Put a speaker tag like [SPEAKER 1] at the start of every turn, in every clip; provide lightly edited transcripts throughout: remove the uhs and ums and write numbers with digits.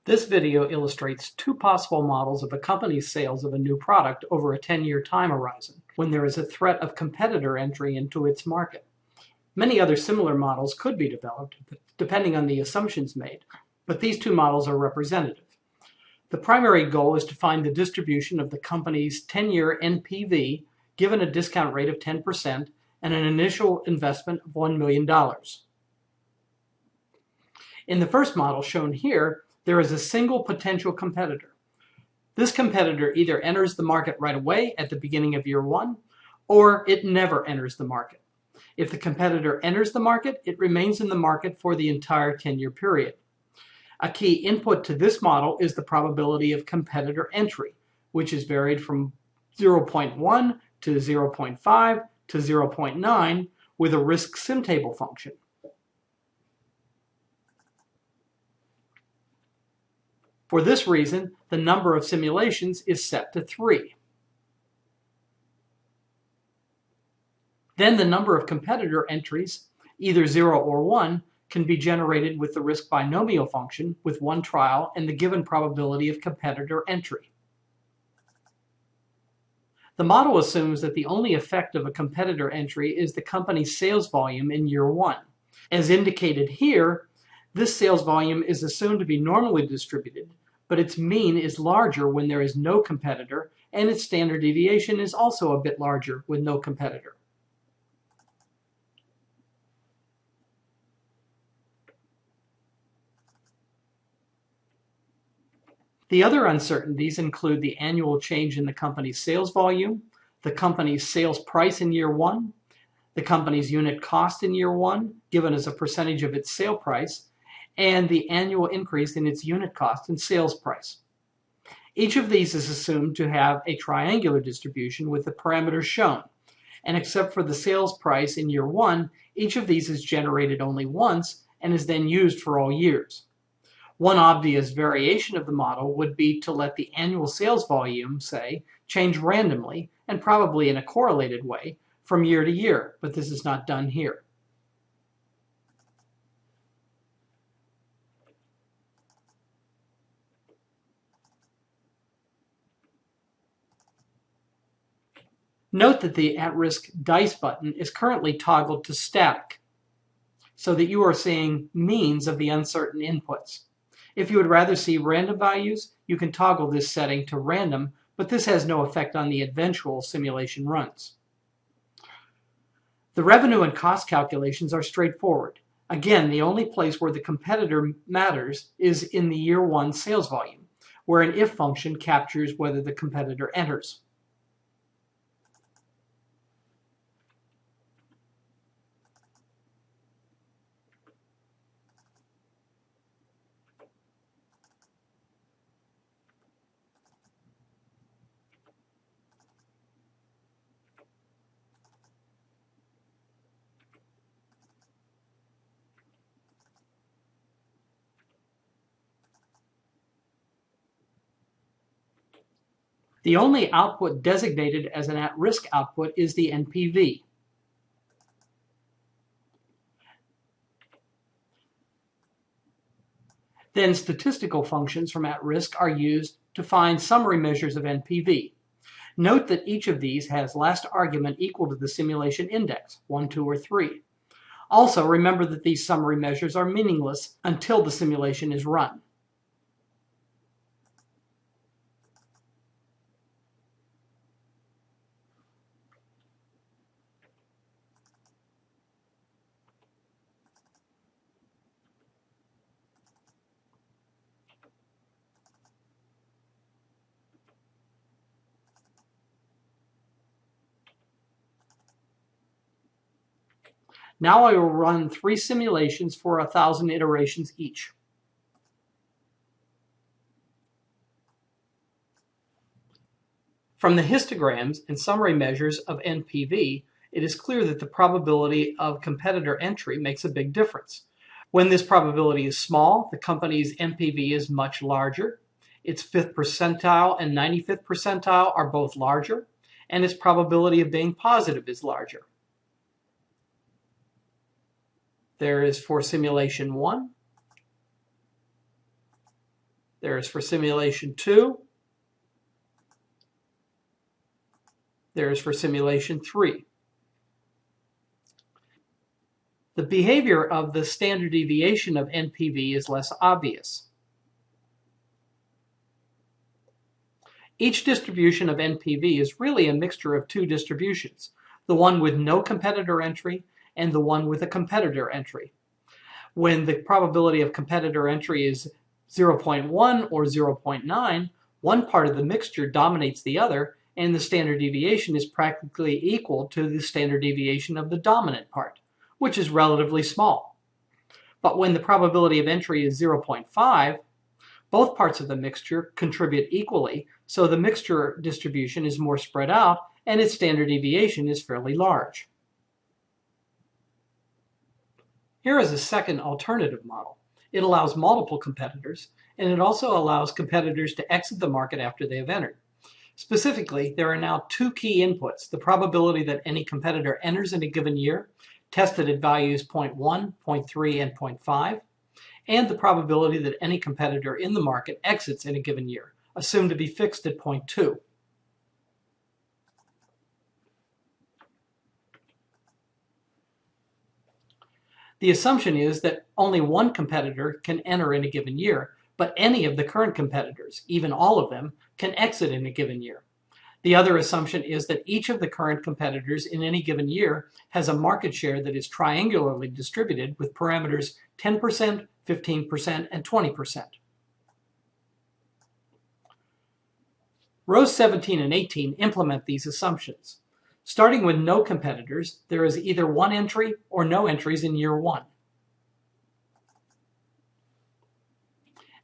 [SPEAKER 1] This video illustrates two possible models of a company's sales of a new product over a 10-year time horizon, when there is a threat of competitor entry into its market. Many other similar models could be developed, depending on the assumptions made, but these two models are representative. The primary goal is to find the distribution of the company's 10-year NPV given a discount rate of 10% and an initial investment of $1 million. In the first model shown here, there is a single potential competitor. This competitor either enters the market right away at the beginning of year one, or it never enters the market. If the competitor enters the market, it remains in the market for the entire 10-year period. A key input to this model is the probability of competitor entry, which is varied from 0.1 to 0.5 to 0.9 with a risk sim table function. For this reason, the number of simulations is set to 3. Then the number of competitor entries, either 0 or 1, can be generated with the risk binomial function with one trial and the given probability of competitor entry. The model assumes that the only effect of a competitor entry is the company's sales volume in year one. As indicated here, this sales volume is assumed to be normally distributed, but its mean is larger when there is no competitor, and its standard deviation is also a bit larger with no competitor. The other uncertainties include the annual change in the company's sales volume, the company's sales price in year one, the company's unit cost in year one, given as a percentage of its sale price, and the annual increase in its unit cost and sales price. Each of these is assumed to have a triangular distribution with the parameters shown, and except for the sales price in year one, each of these is generated only once and is then used for all years. One obvious variation of the model would be to let the annual sales volume, say, change randomly and probably in a correlated way from year to year, but this is not done here. Note that the at-risk dice button is currently toggled to static, so that you are seeing means of the uncertain inputs. If you would rather see random values, you can toggle this setting to random, but this has no effect on the eventual simulation runs. The revenue and cost calculations are straightforward. Again, the only place where the competitor matters is in the year one sales volume, where an if function captures whether the competitor enters. The only output designated as an at-risk output is the NPV. Then statistical functions from at-risk are used to find summary measures of NPV. Note that each of these has last argument equal to the simulation index, 1, 2, or 3. Also, remember that these summary measures are meaningless until the simulation is run. Now I will run 3 simulations for 1,000 iterations each. From the histograms and summary measures of NPV, it is clear that the probability of competitor entry makes a big difference. When this probability is small, the company's NPV is much larger. Its 5th percentile and 95th percentile are both larger, and its probability of being positive is larger. There is for simulation 1, There's for simulation 2. There's for simulation 3. The behavior of the standard deviation of NPV is less obvious. Each distribution of NPV is really a mixture of two distributions, the one with no competitor entry and the one with a competitor entry. When the probability of competitor entry is 0.1 or 0.9, one part of the mixture dominates the other, and the standard deviation is practically equal to the standard deviation of the dominant part, which is relatively small. But when the probability of entry is 0.5, both parts of the mixture contribute equally, so the mixture distribution is more spread out and its standard deviation is fairly large. Here is a second alternative model. It allows multiple competitors, and it also allows competitors to exit the market after they have entered. Specifically, there are now two key inputs: the probability that any competitor enters in a given year, tested at values 0.1, 0.3, and 0.5, and the probability that any competitor in the market exits in a given year, assumed to be fixed at 0.2. The assumption is that only one competitor can enter in a given year, but any of the current competitors, even all of them, can exit in a given year. The other assumption is that each of the current competitors in any given year has a market share that is triangularly distributed with parameters 10%, 15%, and 20%. Rows 17 and 18 implement these assumptions. Starting with no competitors, there is either one entry or no entries in year 1.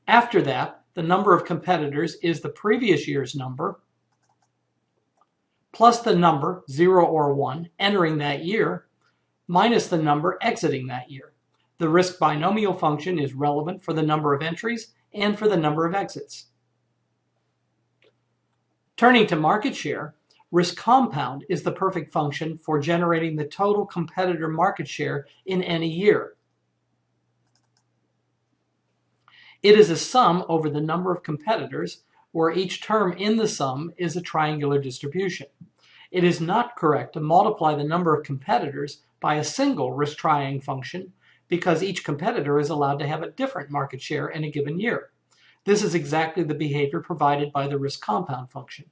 [SPEAKER 1] After that, the number of competitors is the previous year's number plus the number, 0 or 1, entering that year, minus the number exiting that year. The risk binomial function is relevant for the number of entries and for the number of exits. Turning to market share, risk compound is the perfect function for generating the total competitor market share in any year. It is a sum over the number of competitors, where each term in the sum is a triangular distribution. It is not correct to multiply the number of competitors by a single risk triangle function, because each competitor is allowed to have a different market share in a given year. This is exactly the behavior provided by the risk compound function.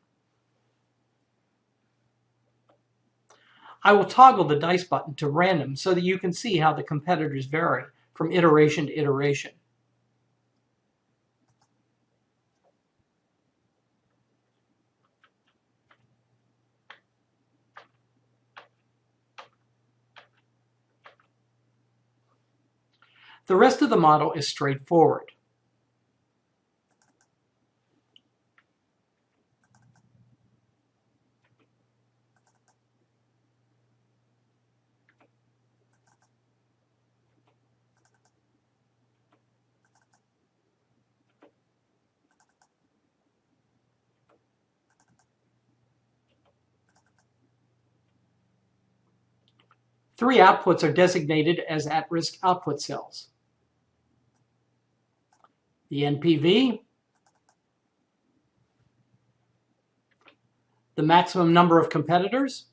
[SPEAKER 1] I will toggle the dice button to random so that you can see how the competitors vary from iteration to iteration. The rest of the model is straightforward. Three outputs are designated as at-risk output cells: the NPV, the maximum number of competitors,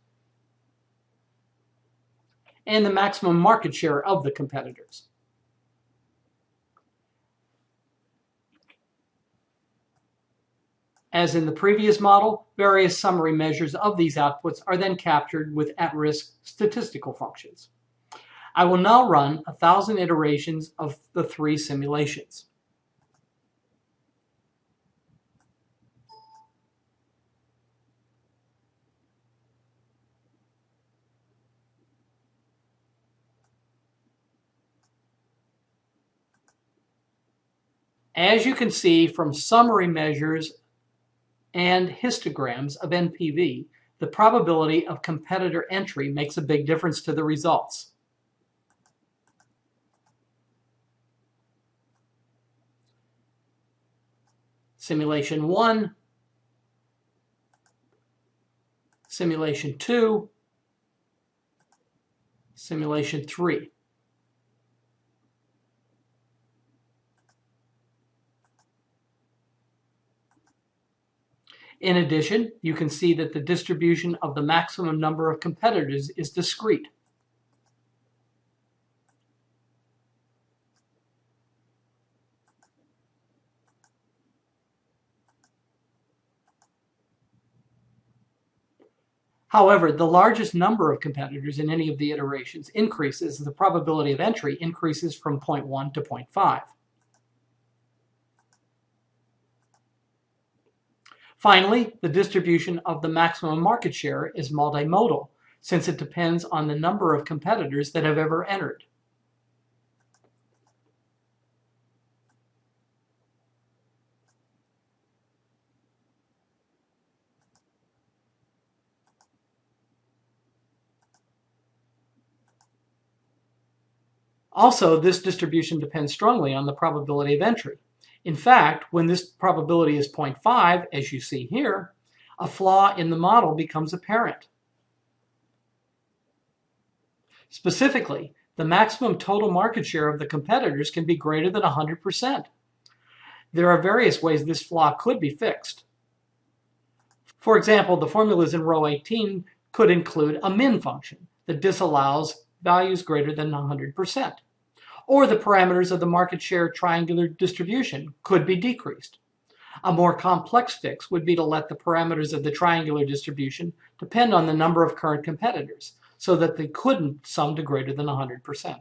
[SPEAKER 1] and the maximum market share of the competitors. As in the previous model, various summary measures of these outputs are then captured with at-risk statistical functions. I will now run 1,000 iterations of the three simulations. As you can see from summary measures and histograms of NPV, the probability of competitor entry makes a big difference to the results. Simulation 1, Simulation 2, Simulation 3. In addition, you can see that the distribution of the maximum number of competitors is discrete. However, the largest number of competitors in any of the iterations increases as the probability of entry increases from 0.1 to 0.5. Finally, the distribution of the maximum market share is multimodal, since it depends on the number of competitors that have ever entered. Also, this distribution depends strongly on the probability of entry. In fact, when this probability is 0.5, as you see here, a flaw in the model becomes apparent. Specifically, the maximum total market share of the competitors can be greater than 100%. There are various ways this flaw could be fixed. For example, the formulas in row 18 could include a min function that disallows values greater than 100%. Or the parameters of the market share triangular distribution could be decreased. A more complex fix would be to let the parameters of the triangular distribution depend on the number of current competitors, so that they couldn't sum to greater than 100%.